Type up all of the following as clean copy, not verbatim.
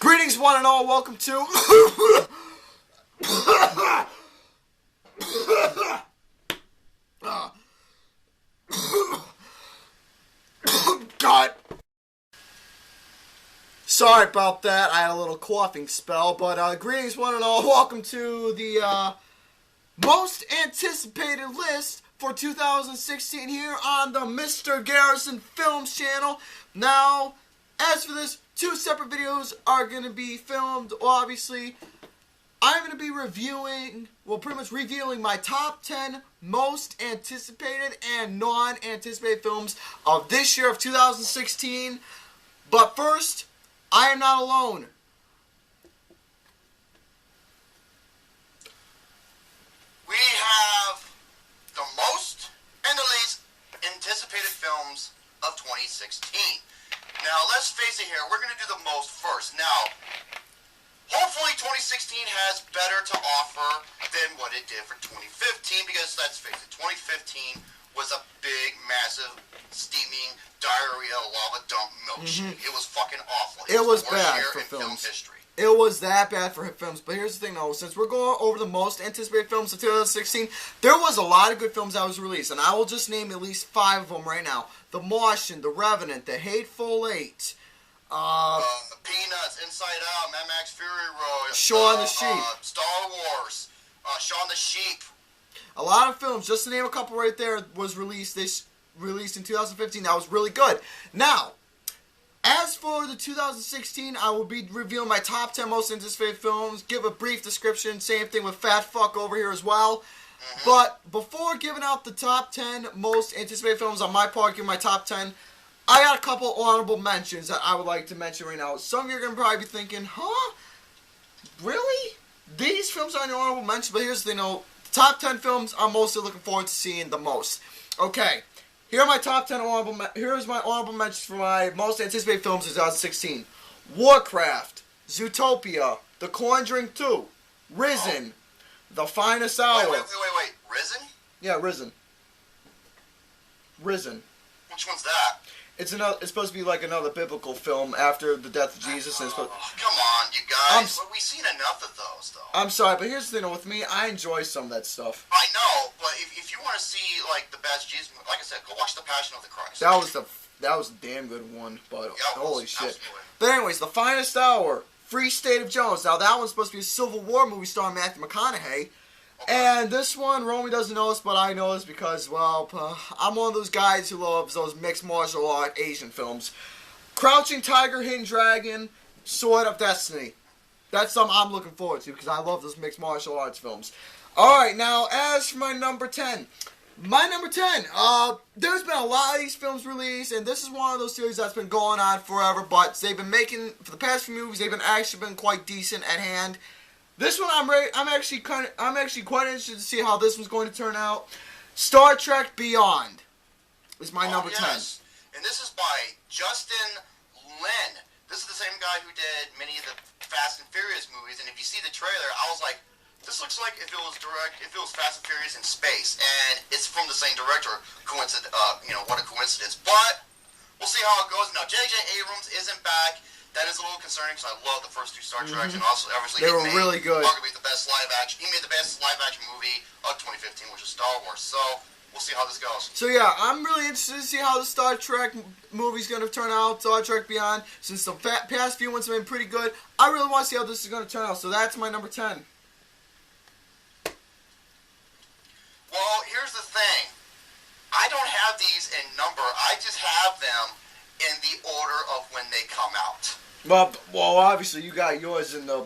Greetings, one and all. Welcome to. God. Sorry about that. I had a little coughing spell, but greetings, one and all. Welcome to the most anticipated list for 2016 here on the Mr. Garrison Films channel. Now, as for this, two separate videos are going to be filmed. Obviously, I'm going to be reviewing, pretty much reviewing my top 10 most anticipated and non-anticipated films of this year of 2016. But first, I am not alone. We have the most and the least anticipated films of 2016. Now, let's face it here, we're going to do the most first. Now, hopefully 2016 has better to offer than what it did for 2015, because let's face it, 2015 was a big, massive, steaming, diarrhea, lava dump milkshake. It was fucking awful. It was the worst bad year for in film films. history. It was that bad for films. But here's the thing, though. Since we're going over the most anticipated films of 2016, there was a lot of good films that was released. And I will just name at least 5 of them right now. The Martian, The Revenant, The Hateful Eight. Peanuts, Inside Out, Mad Max Fury Road. Shaun the Sheep. Star Wars. Shaun the Sheep. A lot of films, just to name a couple right there, was released in 2015. That was really good. Now, as for the 2016, I will be reviewing my top 10 most anticipated films, give a brief description, same thing with Fat Fuck over here as well. But before giving out the top 10 most anticipated films on my part, giving my top 10, I got a couple honorable mentions that I would like to mention right now. Some of you are going to probably be thinking, huh? Really? These films are on your honorable mention? But here's the thing, though. Top 10 films I'm mostly looking forward to seeing the most. Okay. Here are my top 10 here's my honorable mentions for my most anticipated films of 2016. Warcraft, Zootopia, The Conjuring 2, Risen, The Finest Hour. Wait. Risen? Yeah, Risen. Which one's that? It's supposed to be like another biblical film after the death of Jesus. And Come on, you guys. We've seen enough of those, though. I'm sorry, but here's the thing with me. I enjoy some of that stuff. I know, but if you want to see like the best Jesus movie, like I said, go watch The Passion of the Christ. That was a damn good one, but yeah, holy shit. Absolutely. But anyways, The Finest Hour, Free State of Jones. Now that one's supposed to be a Civil War movie starring Matthew McConaughey. And this one, Romy doesn't know this, but I know this because, well, I'm one of those guys who loves those mixed martial art Asian films. Crouching Tiger, Hidden Dragon, Sword of Destiny. That's something I'm looking forward to because I love those mixed martial arts films. Alright, now, as for my number 10. My number 10, there's been a lot of these films released, and this is one of those series that's been going on forever, but they've been making, for the past few movies, they've actually been quite decent at hand. This one, I'm actually quite interested to see how this one's going to turn out. Star Trek Beyond is my number 10. And this is by Justin Lin. This is the same guy who did many of the Fast and Furious movies. And if you see the trailer, I was like, this looks like if it was Fast and Furious in space. And it's from the same director. What a coincidence. But we'll see how it goes. Now, J.J. Abrams isn't back. That is a little concerning because I love the first 2 Star Treks, and also obviously they were really good. Arguably the best live action. He made the best live action movie of 2015, which is Star Wars. So we'll see how this goes. So yeah, I'm really interested to see how the Star Trek movie's going to turn out. Star Trek Beyond, since the past few ones have been pretty good, I really want to see how this is going to turn out. So that's my number 10. Well, here's the thing. I don't have these in number. I just have them in the order of when they come out. Well, obviously you got yours in the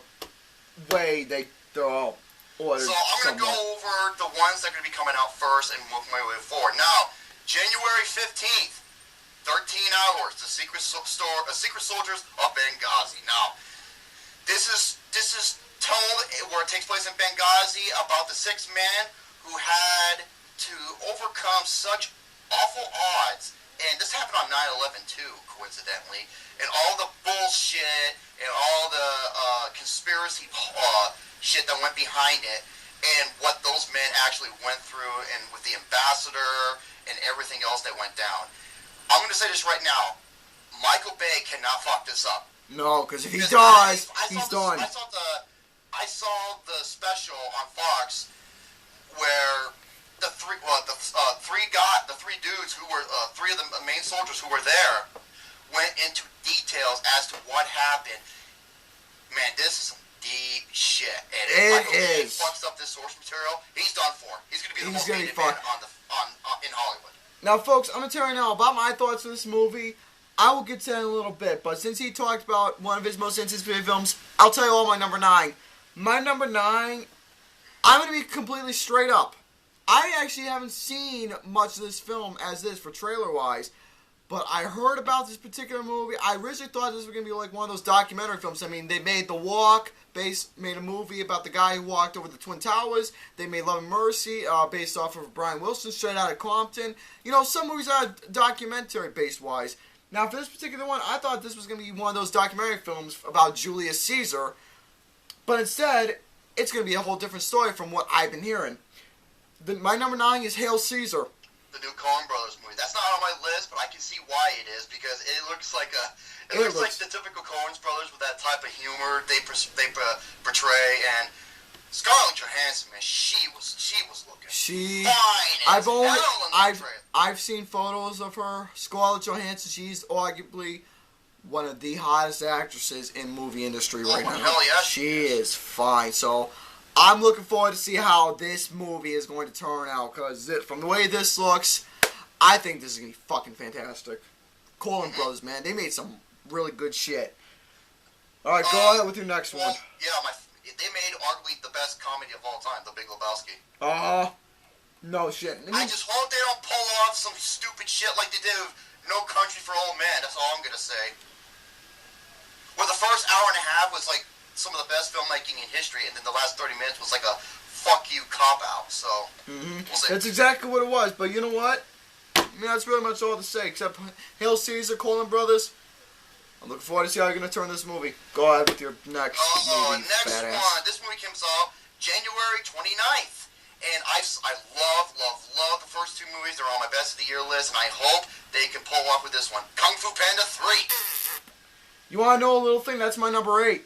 way they're all ordered. So I'm going to go over the ones that are going to be coming out first and move my way forward. Now, January 15th, 13 Hours, The Secret Soldiers of Benghazi. Now, this is told where it takes place in Benghazi about the 6 men who had to overcome such awful odds. And this happened on 9/11 too, coincidentally. And all the bullshit and all the conspiracy shit that went behind it, and what those men actually went through, and with the ambassador and everything else that went down. I'm going to say this right now. Michael Bay cannot fuck this up. No, because if he Because dies, I he's saw done. I saw the special on Fox where the three dudes who were three of the main soldiers who were there went into details as to what happened. Man, this is some deep shit. And if Michael Bay fucks up this source material, he's done for. He's gonna be the most hated man in Hollywood. Now, folks, I'm gonna tell you now about my thoughts on this movie. I will get to that in a little bit, but since he talked about one of his most anticipated films, I'll tell you all my number 9. My number 9, I'm gonna be completely straight up. I actually haven't seen much of this film as this for trailer-wise, but I heard about this particular movie. I originally thought this was going to be like one of those documentary films. I mean, they made The Walk, made a movie about the guy who walked over the Twin Towers. They made Love and Mercy, based off of Brian Wilson, straight out of Compton. You know, some movies are documentary-based-wise. Now, for this particular one, I thought this was going to be one of those documentary films about Julius Caesar, but instead, it's going to be a whole different story from what I've been hearing. My number 9 is Hail Caesar. The new Coen Brothers movie. That's not on my list, but I can see why it is, because it looks like like the typical Coen Brothers with that type of humor they portray. And Scarlett Johansson, man, she was looking fine. I've seen photos of her. Scarlett Johansson. She's arguably one of the hottest actresses in movie industry right now. Hell yeah, she is fine. So I'm looking forward to see how this movie is going to turn out, because from the way this looks, I think this is going to be fucking fantastic. Coen Brothers, man, they made some really good shit. Alright, go ahead with your next one. Yeah, they made arguably the best comedy of all time, The Big Lebowski. No shit. I just hope they don't pull off some stupid shit like they did with No Country for Old Men. That's all I'm going to say. Where the first hour and a half was like some of the best filmmaking in history, and then the last 30 minutes was like a fuck you cop-out, so we'll see. That's exactly what it was, but you know what? I mean, that's really much all to say, except Hail Caesar, Coen Brothers. I'm looking forward to see how you're going to turn this movie. Go ahead with your next movie, next badass. one. This movie comes out January 29th, and I love the first two movies. They're on my best of the year list, and I hope they can pull off with this one. Kung Fu Panda 3. You want to know a little thing? That's my number 8.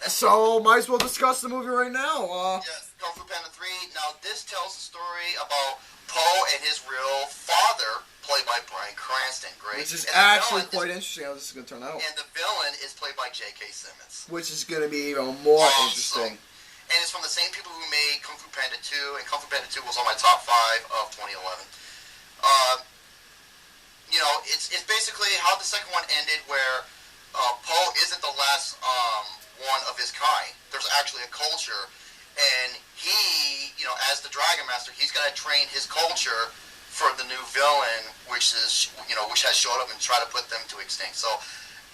So, might as well discuss the movie right now. Yes, Kung Fu Panda 3. Now, this tells the story about Poe and his real father, played by Bryan Cranston. Great. Which is actually quite interesting how this is going to turn out. And the villain is played by J.K. Simmons. Which is going to be even more interesting. And it's from the same people who made Kung Fu Panda 2, and Kung Fu Panda 2 was on my top 5 of 2011. You know, it's basically how the second one ended, where Poe isn't the last one of his kind. There's actually a culture, and he, you know, as the Dragon Master, he's got to train his culture for the new villain, which has showed up and try to put them to extinct. So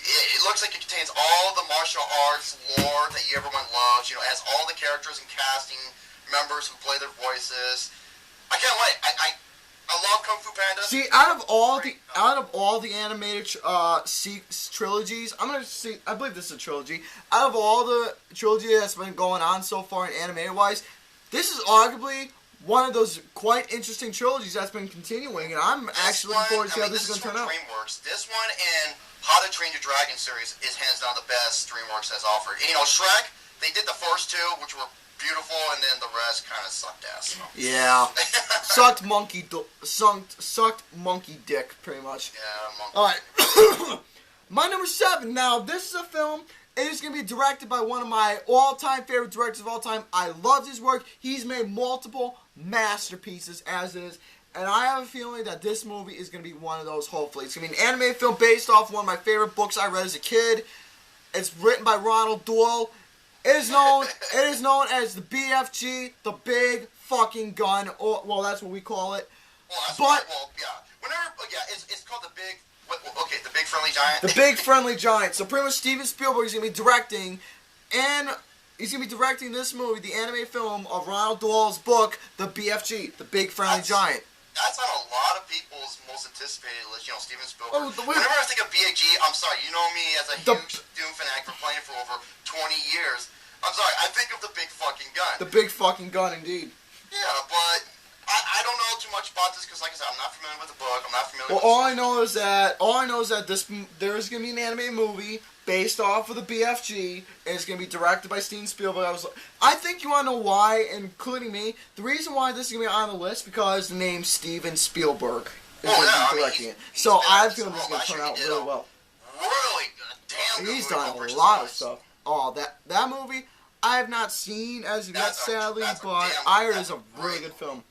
it looks like it contains all the martial arts lore that everyone loves. You know, it has all the characters and casting members who play their voices. I can't wait. I love Kung Fu Panda. See, out of all the animated trilogies, I believe this is a trilogy. Out of all the trilogy that's been going on so far in animated wise, this is arguably one of those quite interesting trilogies that's been continuing, and I'm actually looking forward to see how this is going to turn out. DreamWorks. This one and How to Train Your Dragon series is hands down the best DreamWorks has offered. You know, Shrek, they did the first two, which were beautiful, and then the rest kind of sucked ass. So. Yeah, sucked monkey dick, pretty much. Yeah, monkey. All right, my number 7. Now, this is a film. It is going to be directed by one of my all-time favorite directors of all time. I love his work. He's made multiple masterpieces as is, and I have a feeling that this movie is going to be one of those. Hopefully, it's going to be an animated film based off one of my favorite books I read as a kid. It's written by Ronald Doyle. It is known as the BFG, the Big Fucking Gun, or, well, that's what we call it. Well, that's right. Well, yeah. It's called the Big, the Big Friendly Giant. The Big Friendly Giant. So pretty much Steven Spielberg is going to be directing, and he's going to be directing this movie, the animated film of Ronald Doyle's book, The BFG, the Big Friendly Giant. That's on a lot of people's most anticipated list, you know, Steven Spielberg. Whenever I think of BFG, I'm sorry, you know me as a huge Doom fanatic for playing for over 20 years. I'm sorry, I think of the Big Fucking Gun. The Big Fucking Gun, indeed. Yeah, but I don't know too much about this because, like I said, I'm not familiar with the book. I'm not familiar Well, all I know is that there is gonna be an animated movie based off of the BFG, and it's gonna be directed by Steven Spielberg. I think you wanna know why, including me. The reason why this is gonna be on the list because the name Steven Spielberg is gonna be directing it. So I feel this is gonna turn out really well. Really good, damn good. He's done a lot of stuff. Oh, that movie I have not seen as of yet, sadly, but I heard it's a really good film.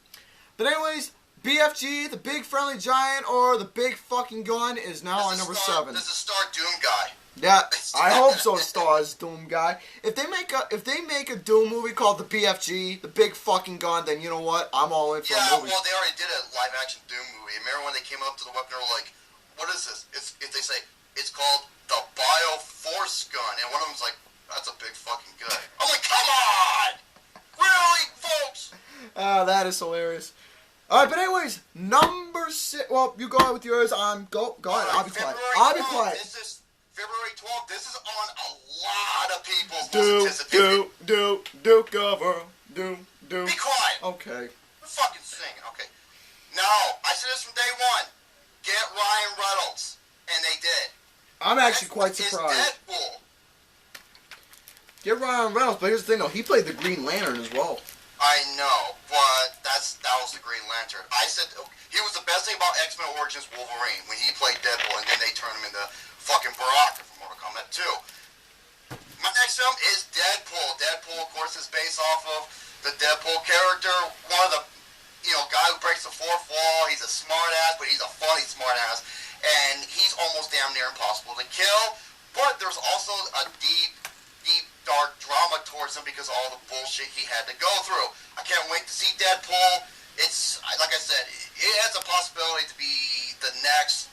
But anyways, BFG, the Big Friendly Giant, or the Big Fucking Gun, is now on number 7. This is Star Doom guy. Yeah, I hope so. Stars Doom guy. If they make a Doom movie called the BFG, the Big Fucking Gun, then you know what? I'm all in for a movie. Well, they already did a live action Doom movie. Remember when they came up to the weapon and were like, "What is this?" If they say it's called the Bioforce Gun, and one of them's like, "That's a big fucking gun." I'm like, "Come on, really, folks?" That is hilarious. All right, but anyways, number 6. Well, you go ahead with yours. Go ahead. I'll be quiet. I'll be quiet. This is February 12th. This is on a lot of people's most anticipated. Do cover. Do. Be quiet. Okay. We're fucking singing. Okay. No, I said this from day one. Get Ryan Reynolds, and they did. I'm actually quite surprised. It's Deadpool. Get Ryan Reynolds, but here's the thing though, he played the Green Lantern as well. I know, but that was the Green Lantern. I said he was the best thing about X-Men Origins Wolverine when he played Deadpool, and then they turned him into fucking Baraka from Mortal Kombat 2. My next film is Deadpool. Deadpool, of course, is based off of the Deadpool character. One of the, guy who breaks the fourth wall. He's a smart ass, but he's a funny smart ass, and he's almost damn near impossible to kill. But there's also a deep, dark drama towards him because of all the bullshit he had to go through. I can't wait to see Deadpool. It's, like I said, it has a possibility to be the next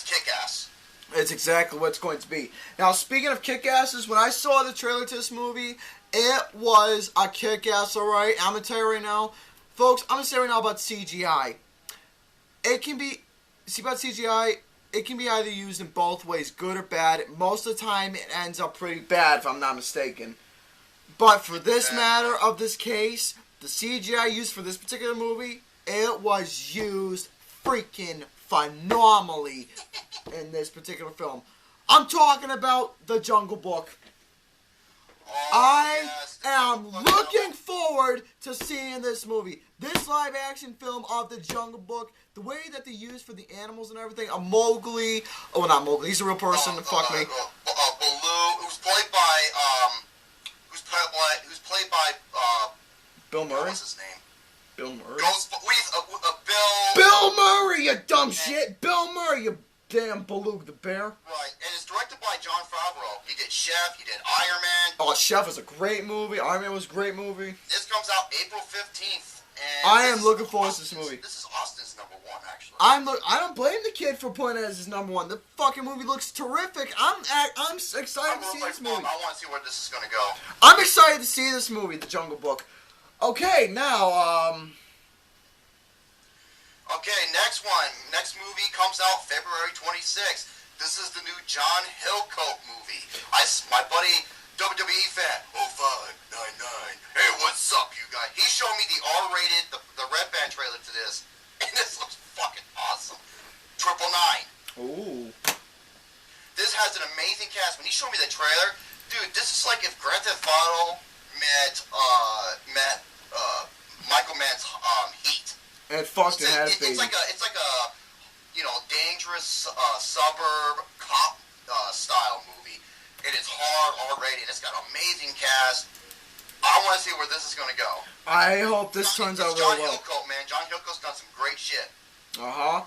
Kick-Ass. It's exactly what it's going to be. Now, speaking of Kick-Asses, when I saw the trailer to this movie, it was a Kick-Ass, alright? I'm going to tell you right now. Folks, I'm going to say right now about CGI. It can be either used in both ways, good or bad. Most of the time, it ends up pretty bad, if I'm not mistaken. But for this matter of this case, the CGI used for this particular movie, it was used freaking phenomenally in this particular film. I'm talking about The Jungle Book. I am looking forward to seeing this movie. This live action film of The Jungle Book, the way that they use for the animals and everything, Mowgli. Oh, not Mowgli. He's a real person. Fuck me. Baloo, who's played by Bill Murray. What's his name? Bill Murray. Bill Murray, you dumb shit. Bill Murray, you damn Baloo the bear. Right, and it's directed by Jon Favreau. He did Chef. He did Iron Man. Oh, Chef is a great movie. Iron Man was a great movie. This comes out April 15th. I am looking forward to this movie. This is Austin's number 1, actually. I don't blame the kid for putting it as his number 1. The fucking movie looks terrific. I'm excited to see this movie. I want to see where this is going to go. I'm excited to see this movie, The Jungle Book. Okay, now, Okay, next one. Next movie comes out February 26th. This is the new John Hillcoat movie. My buddy, WWE fan, 0599. Hey, what's up, you guys? He showed me the R-rated, the Red Band trailer to this, and this looks fucking awesome. 999. ooh. This has an amazing cast. When he showed me the trailer, dude, this is like if Grand Theft Auto met Michael Mann's Heat. And fucking has baby. It's like a dangerous suburb cop style movie. And it's hard R-rated. It's got an amazing cast. I want to see where this is going to go. I hope this turns out really well. John Hillcoat, man. John Hillcoat's done some great shit. Uh-huh.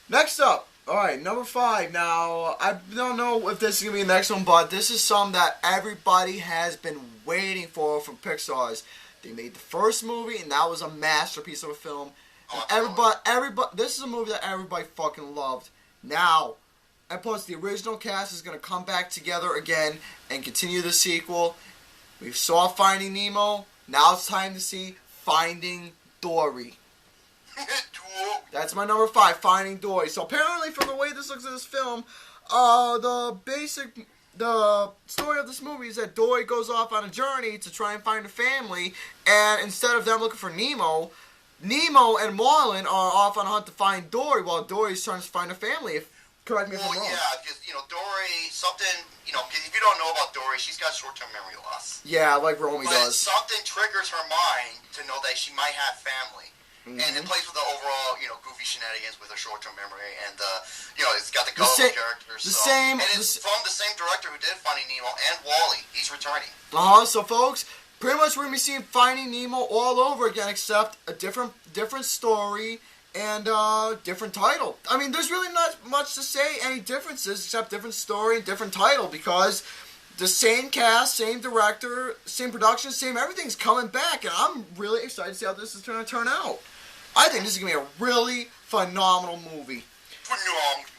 Next up. Alright, number 5. Now, I don't know if this is going to be the next one, but this is something that everybody has been waiting for from Pixar's. They made the first movie, and that was a masterpiece of a film. Everybody, this is a movie that everybody fucking loved. Now, and plus the original cast is going to come back together again and continue the sequel. We saw Finding Nemo. Now it's time to see Finding Dory. That's my number 5, Finding Dory. So apparently, from the way this looks in this film, the story of this movie is that Dory goes off on a journey to try and find a family, and instead of them looking for Nemo, Nemo and Marlin are off on a hunt to find Dory, while Dory's trying to find a family. Correct me if I'm wrong. Yeah, because, Dory, if you don't know about Dory, she's got short-term memory loss. Yeah, like Romy does. Something triggers her mind to know that she might have family. Mm-hmm. And it plays with the overall, goofy shenanigans with her short-term memory. And, it's got the colorful characters. And it's from the same director who did Finding Nemo and Wall-E. He's returning. So, folks, pretty much we're going to be seeing Finding Nemo all over again, except a different story and different title. I mean, there's really not much to say, any differences, except different story and different title, because the same cast, same director, same production, same everything's coming back, and I'm really excited to see how this is going to turn out. I think this is going to be a really phenomenal movie.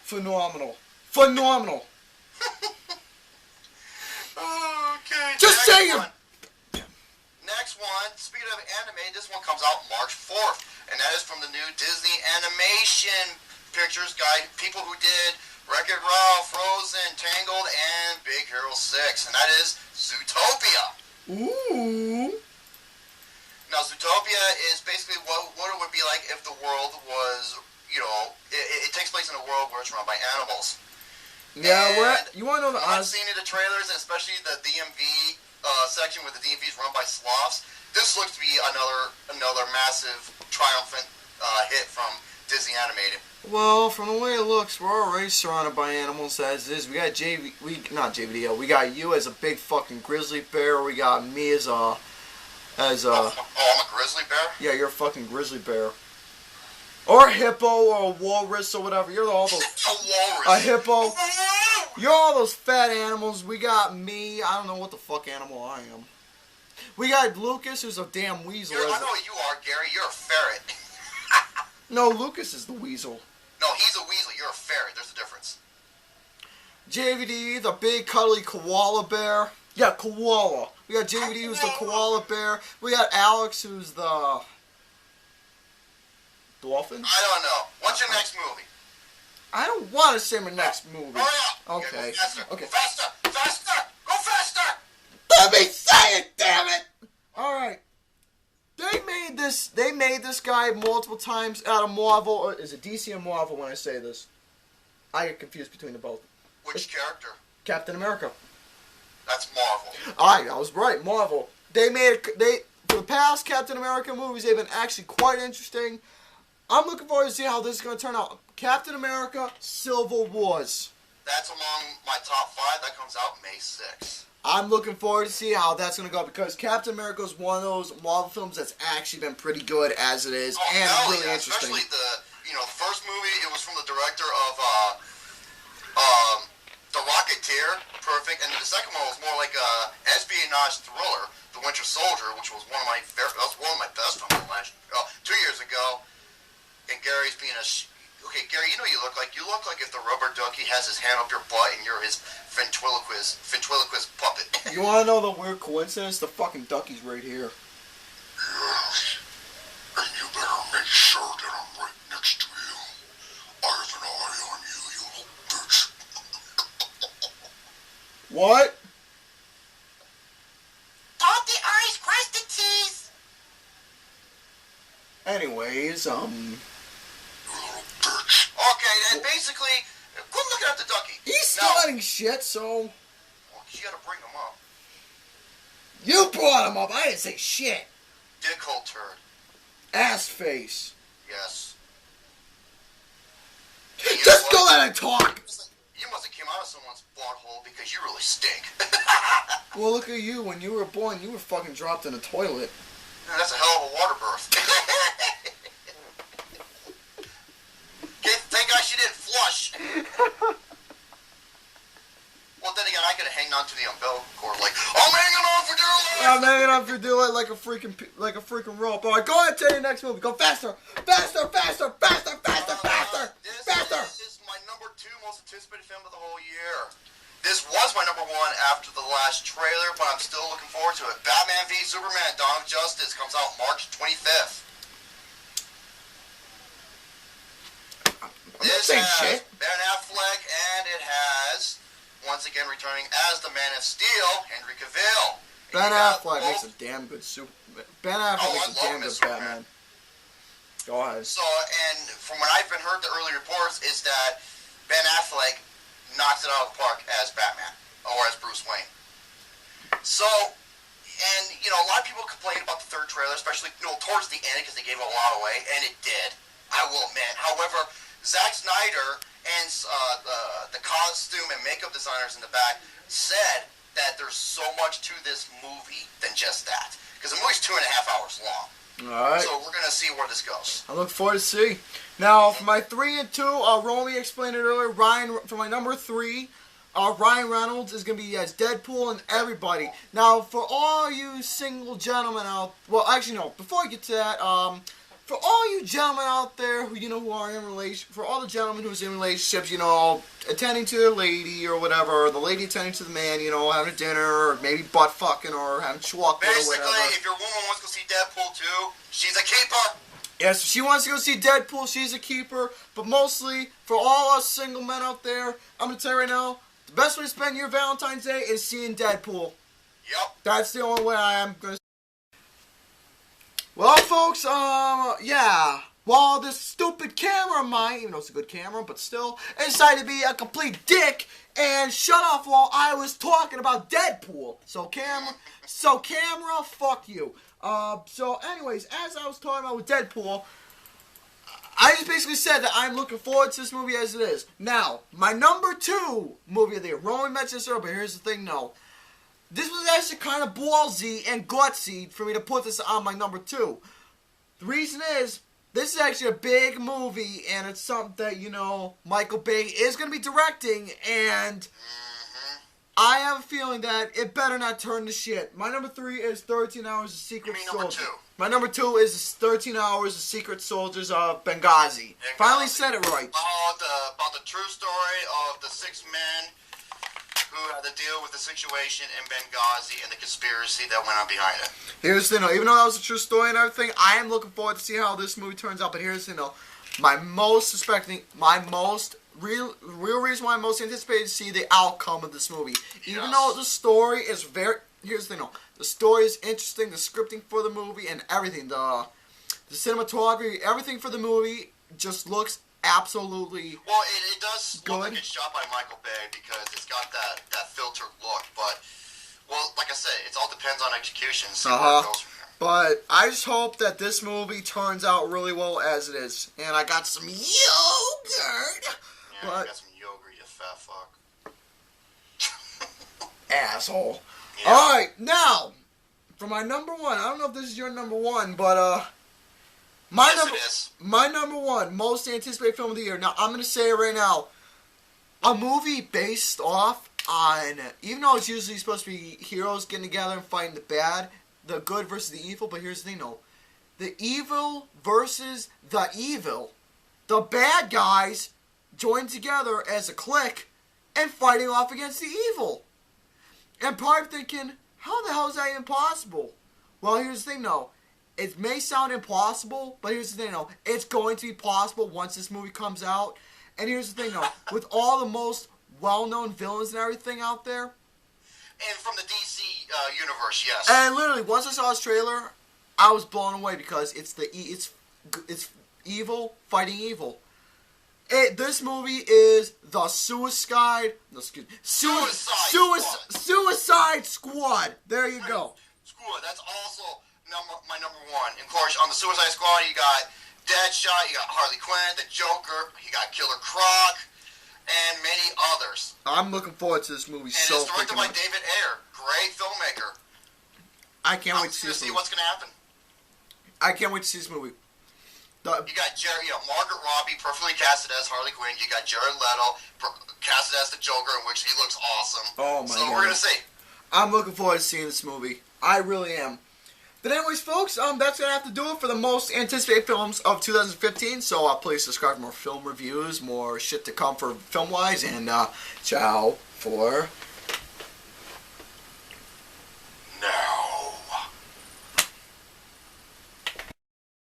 Phenomenal. Okay. Just say it. Next one, speaking of anime, this one comes out March 4th, and that is from the new Disney Animation Pictures guy, people who did Wreck-It Ralph, Frozen, Tangled, and Big Hero 6, and that is Zootopia. Ooh. Now, Zootopia is basically what it would be like if the world was, it takes place in a world where it's run by animals. Yeah, you want to know I've seen in the trailers, and especially the DMV section where the DMV is run by sloths. This looks to be another massive, triumphant hit from Disney Animated. Well, from the way it looks, we're already surrounded by animals as it is. We got we got you as a big fucking grizzly bear. We got me as a... I'm a grizzly bear? Yeah, you're a fucking grizzly bear. Or a hippo, or a walrus, or whatever. You're all those... A walrus. A hippo. You're all those fat animals. We got me. I don't know what the fuck animal I am. We got Lucas, who's a damn weasel. I know what you are, Gary. You're a ferret. No, Lucas is the weasel. No, he's a weasel. You're a ferret. There's a difference. JVD, the big cuddly koala bear. Yeah, koala. We got JVD, who's the koala bear. We got Alex, who's the... dolphin? I don't know. What's your next movie? I don't want to say my next movie. Hurry up. Okay. Go faster. Okay. Faster. Faster. Go faster. Let me say it, damn it! Alright. They made this guy multiple times out of Marvel, or is it DC or Marvel when I say this? I get confused between the both. Which character? Captain America. That's Marvel. I was right, Marvel. For the past Captain America movies, they've been actually quite interesting. I'm looking forward to see how this is going to turn out. Captain America, Civil Wars. That's among my top 5. That comes out May 6th. I'm looking forward to see how that's going to go, because Captain America is one of those Marvel films that's actually been pretty good as it is, and really interesting. Especially the first movie, it was from the director of The Rocketeer, perfect, and the second one was more like a espionage thriller, The Winter Soldier, which was one of my best films last 2 years ago. And Gary's being okay, Gary, you know what you look like? You look like if the rubber ducky has his hand up your butt and you're his ventriloquist puppet. You want to know the weird coincidence? The fucking ducky's right here. Yes. And you better make sure that I'm right next to you. I have an eye on you, you little bitch. What? Dot the I's, cross the T's. Anyways, Okay, and basically, quit looking at the ducky. He's starting shit, so... Well, you gotta bring him up. You brought him up, I didn't say shit. Dickhole turd. Ass face. Yes. Just go let him talk! You must have came out of someone's butthole because you really stink. Well, look at you. When you were born, you were fucking dropped in a toilet. Man, that's a hell of a water birth. Thank God she didn't flush. Well, then again, I could have hanged on to the umbilical cord like, I'm hanging on for dear life. I'm hanging on for dear life like a freaking rope. All right, go ahead and tell your next movie. Go faster, faster, faster, faster, faster, faster, faster. This is my number 2 most anticipated film of the whole year. This was my number 1 after the last trailer, but I'm still looking forward to it. Batman v Superman: Dawn of Justice comes out March 25th. This has Ben Affleck, and it has, once again returning as the Man of Steel, Henry Cavill. Ben Affleck makes a damn good Ben Affleck makes a damn good Batman. Go ahead. So, and from what I've been heard, the early reports is that Ben Affleck knocks it out of the park as Batman or as Bruce Wayne. So, and you know, a lot of people complained about the third trailer, especially towards the end because they gave a lot away, and it did. I will admit. However, Zack Snyder and the costume and makeup designers in the back said that there's so much to this movie than just that. Because the movie's 2.5 hours long. Alright. So we're going to see where this goes. I look forward to see. Now, for my 3 and 2, Romy explained it earlier. Ryan, for my number 3, Ryan Reynolds is going to be as Deadpool and everybody. Now, for all you single gentlemen out... Well, actually, no. Before I get to that, for all you gentlemen out there who are in relation, for all the gentlemen who's in relationships, attending to their lady or whatever, or the lady attending to the man, having a dinner, or maybe butt fucking, or having schwack or whatever. Basically, if your woman wants to go see Deadpool too, she's a keeper. Yes, if she wants to go see Deadpool, she's a keeper. But mostly, for all us single men out there, I'm going to tell you right now, the best way to spend your Valentine's Day is seeing Deadpool. Yep. That's the only way I am going to. Well, folks, yeah. While this stupid camera of mine, even though it's a good camera, but still, decided to be a complete dick and shut off while I was talking about Deadpool. So camera, fuck you. So anyways, as I was talking about with Deadpool, I just basically said that I'm looking forward to this movie as it is. Now, my number 2 movie of the year. Romy mentioned this earlier, but here's the thing, no. This was actually kind of ballsy and gutsy for me to put this on my number 2. The reason is, this is actually a big movie, and it's something that, Michael Bay is going to be directing, and I have a feeling that it better not turn to shit. My number 3 is 13 Hours of Secret Soldiers. My number 2 is 13 Hours of Secret Soldiers of Benghazi. Finally said it right. About the true story of the 6 men who had to deal with the situation in Benghazi and the conspiracy that went on behind it. Here's the thing, even though that was a true story and everything, I am looking forward to see how this movie turns out. But here's the thing, real reason why I'm most anticipated to see the outcome of this movie. Even though the story is here's the thing, the story is interesting, the scripting for the movie and everything, the cinematography, everything for the movie just looks absolutely well. It does good. Look like it's shot by Michael Bay because it's got that filtered look. But like I said, it all depends on execution. See where it goes from there. But I just hope that this movie turns out really well as it is. And I got some yogurt. Yeah, I got some yogurt, you fat fuck. Asshole. Yeah. All right, now for my number 1. I don't know if this is your number 1, but my number 1 most anticipated film of the year. Now, I'm going to say it right now. A movie based off on, even though it's usually supposed to be heroes getting together and fighting the bad, the good versus the evil, but here's the thing, though. The evil versus the evil. The bad guys join together as a clique and fighting off against the evil. And part thinking, how the hell is that even possible? Well, here's the thing, though. It may sound impossible, but here's the thing, though. It's going to be possible once this movie comes out. And here's the thing, though. With all the most well-known villains and everything out there. And from the DC universe, yes. And literally, once I saw this trailer, I was blown away because it's evil fighting evil. This movie is the Suicide Squad. There you go. Squad. That's also my number 1. And of course, on the Suicide Squad, you got Deadshot, you got Harley Quinn, the Joker, you got Killer Croc, and many others. I'm looking forward to this movie so it's directed by David Ayer, great filmmaker. I can't wait to see what's going to happen. I can't wait to see this movie. You got Margaret Robbie perfectly casted as Harley Quinn. You got Jared Leto casted as the Joker, in which he looks awesome. Oh my god! So we're gonna see. I'm looking forward to seeing this movie. I really am. But anyways, folks, that's gonna have to do it for the most anticipated films of 2015. So please subscribe for more film reviews, more shit to come for film wise, and ciao for